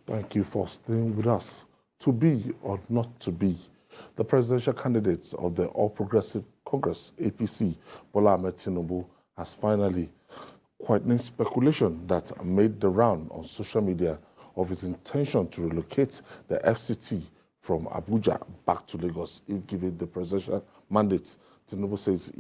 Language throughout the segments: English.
Thank you for staying with us. To be or not to be, the presidential candidates of the All Progressive Congress, APC, Bola Ahmed Tinubu, has finally quietening speculation that made the round on social media of his intention to relocate the FCT from Abuja back to Lagos if given the presidential mandate. Tinubu says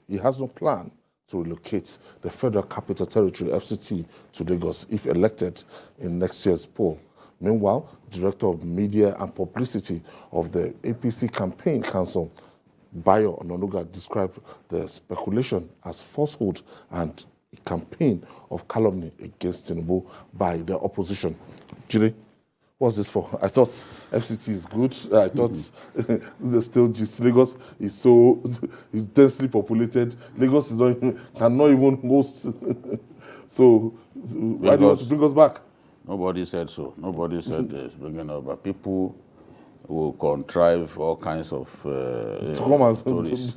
he has no plan to relocate the Federal Capital Territory, FCT, to Lagos if elected in next year's poll. Meanwhile, Director of Media and Publicity of the APC Campaign Council, Bayo Ononuga, described the speculation as falsehood and a campaign of calumny against Tinubu by the opposition. Jide, what's this for? I thought FCT is good. I thought the still just Lagos is densely populated. Lagos is cannot even host. So why do you want to bring us back? Nobody said so. Nobody said this bringing up, but people will contrive all kinds of stories.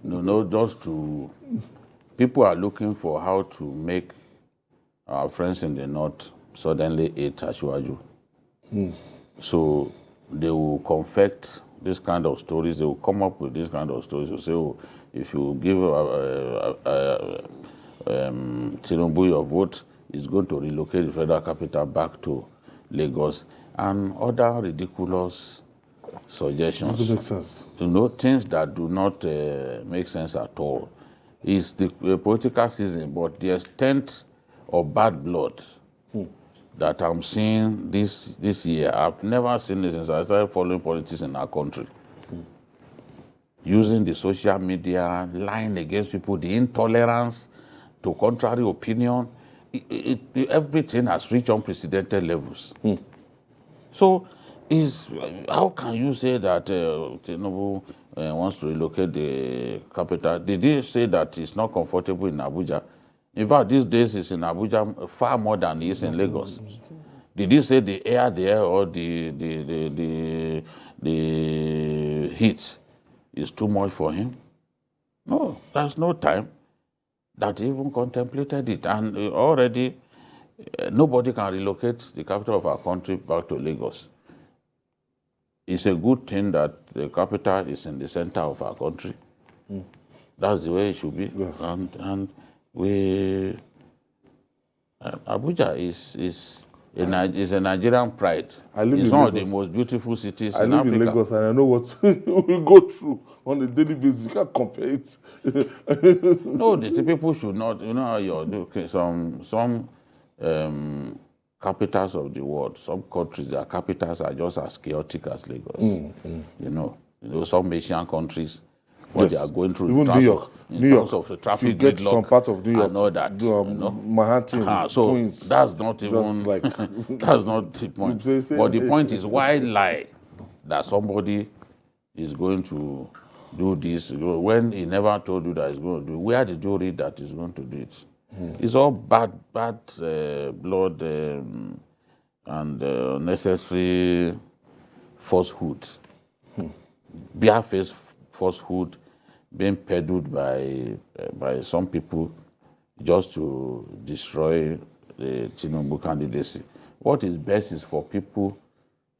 No, just to people are looking for how to make our friends in the north suddenly hate Asiwaju. So they will confect this kind of stories. They will come up with this kind of stories. They'll say, oh, if you give Tinubu your vote, he's going to relocate the federal capital back to Lagos, and other ridiculous suggestions. Doesn't make sense. You know, things that do not make sense at all. It's the political season, but the extent of bad blood that I'm seeing this year, I've never seen it since I started following politics in our country. Using the social media, lying against people, the intolerance to contrary opinion, everything has reached unprecedented levels. So, how can you say that Tinubu wants to relocate the capital? Did he say that he's not comfortable in Abuja? In fact, these days he's in Abuja far more than he is in Lagos. Did he say the air there or the heat is too much for him? No, there's no time that he even contemplated it. And already, nobody can relocate the capital of our country back to Lagos. It's a good thing that the capital is in the center of our country. That's the way it should be. Yes. And Abuja is a Nigerian pride. It's one of the most beautiful cities in Africa. I live in Lagos and I know what we go through on a daily basis. You can't compare it. No, the people should not. You know how you're some capitals of the world, some countries, their capitals are just as chaotic as Lagos. You know, some Asian countries, what they are going through, even New York, of the traffic if you get gridlock some part of New York, and all that. Manhattan, So Queens, that's not even like that's not the point. But the point is, why lie that somebody is going to do this when he never told you that he's going to do it? Where did you read that he's going to do it? It's all bad blood and necessary falsehood, barefaced falsehood being peddled by some people just to destroy the Tinubu candidacy. What is best is for people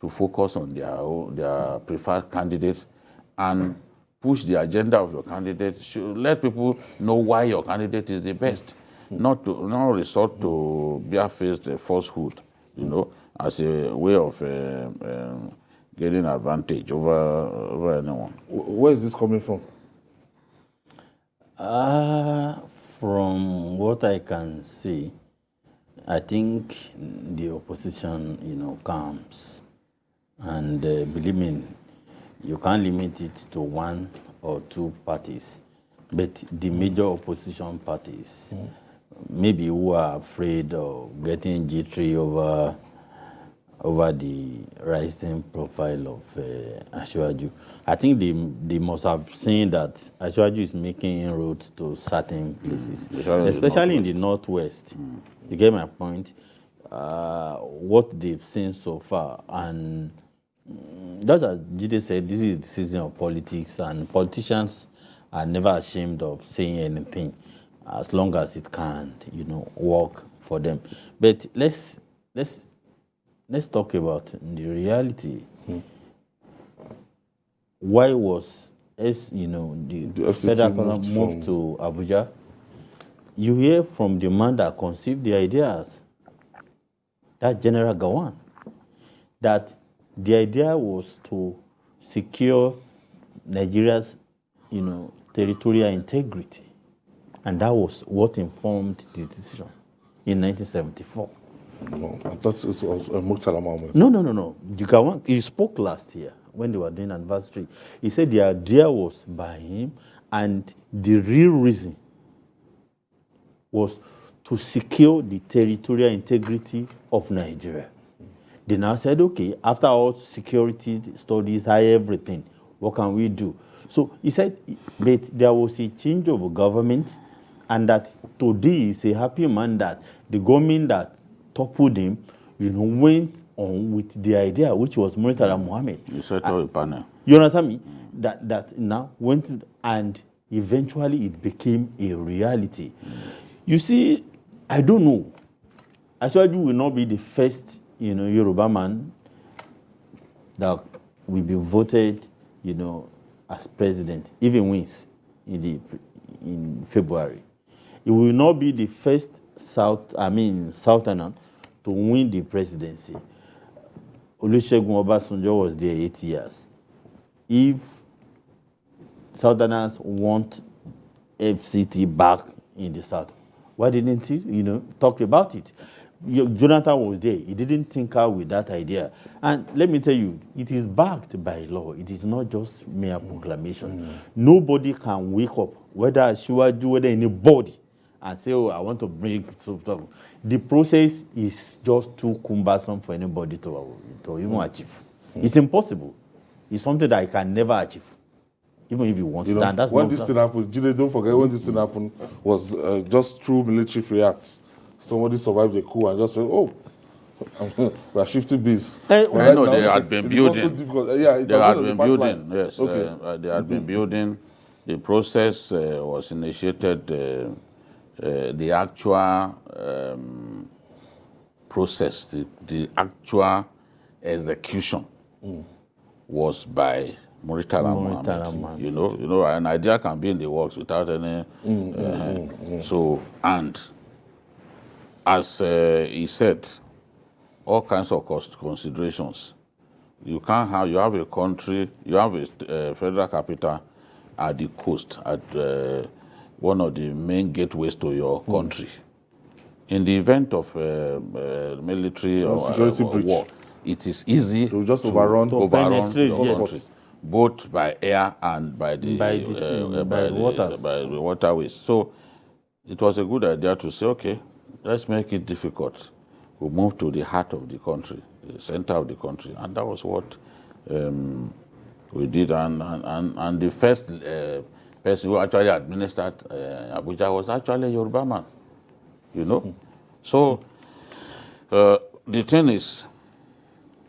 to focus on their preferred candidate and push the agenda of your candidate. Should let people know why your candidate is the best. Not resort to barefaced falsehood, as a way of getting advantage over anyone. Where is this coming from? From what I can see, I think the opposition, comes, and believe me, you can't limit it to one or two parties, but the major opposition parties, maybe who are afraid of getting jittery over the rising profile of Asiwaju. I think they must have seen that Asiwaju is making inroads to certain places, especially in the Northwest. You get my point? What they've seen so far, and just as Jide said, this is the season of politics, and politicians are never ashamed of saying anything as long as it can, work for them. But let's let's talk about the reality. Why was the FCT federal government moved to Abuja? You hear from the man that conceived the ideas, that General Gawan, that the idea was to secure Nigeria's, territorial integrity, and that was what informed the decision in 1974. No, I thought it was Murtala Mohammed. No. The Gawan, he spoke last year when they were doing anniversary. He said the idea was by him, and the real reason was to secure the territorial integrity of Nigeria. They now said, okay, after all security studies, everything, what can we do? So he said, but there was a change of government, and that today is a happy man that the government that toppled him, went on with the idea, which was Murtala Mohammed. You set up a panel. You understand me? That now went, and eventually it became a reality. You see, I don't know. Asiwaju will not be the first, Yoruba man that will be voted, as president, even wins in February. He will not be the first Southerner to win the presidency. Olusegun Obasanjo was there 8 years. If Southerners want FCT back in the South, why didn't he, talk about it? Jonathan was there. He didn't think out with that idea. And let me tell you, it is backed by law. It is not just mere proclamation. Nobody can wake up, whether Asiwaju, whether anybody, and say, oh, I want to bring stuff. The process is just too cumbersome for anybody to even achieve. It's impossible. It's something that I can never achieve, even if you want to. And that's when this thing happened, don't forget, when this thing happened was just through military free acts. Somebody survived the coup and just said, oh, we are shifting bees. I know they had been building. They had been building, yes. Okay. They had been building. The process was initiated. The actual process, the actual execution was by Murtala Mohammed. You know, an idea can be in the works without any. So, and as he said, all kinds of considerations. You can't have. You have a country. You have a federal capital at the coast, at one of the main gateways to your country. In the event of military or war, it is easy to just overrun your country, both by air and by the waterways. So it was a good idea to say, okay, let's make it difficult. We move to the heart of the country, the center of the country, and that was what we did. And the first person who actually administered Abuja was actually a Yoruba man, So the thing is,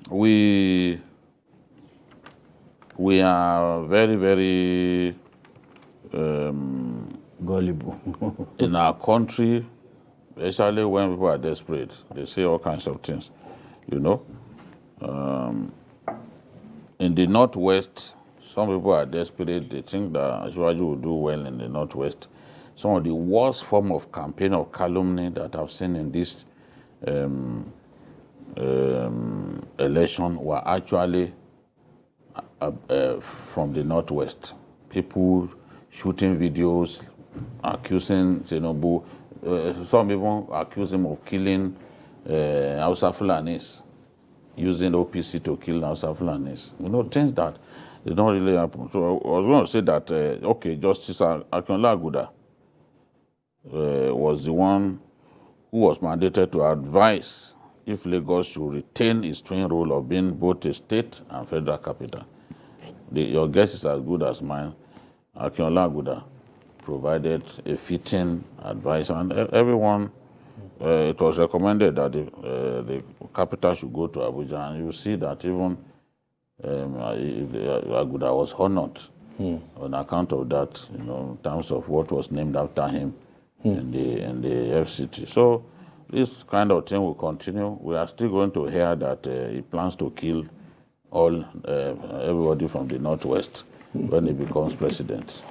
we are very, very gullible in our country, especially when people are desperate. They say all kinds of things, In the Northwest, some people are desperate. They think that Asiwaju will do well in the Northwest. Some of the worst form of campaign of calumny that I've seen in this election were actually from the Northwest. People shooting videos, accusing Tinubu. Some even accuse him of killing Hausa Fulanis, using OPC to kill Hausa Fulanis. Things that did not really happen. So I was going to say that, Justice Akintola Aguda was the one who was mandated to advise if Lagos should retain its twin role of being both a state and federal capital. Your guess is as good as mine. Akintola Aguda provided a fitting advice, and everyone, it was recommended that the capital should go to Abuja, and you see that even Aguda was honored on account of that, in terms of what was named after him in the FCT. So this kind of thing will continue. We are still going to hear that he plans to kill all everybody from the Northwest when he becomes president.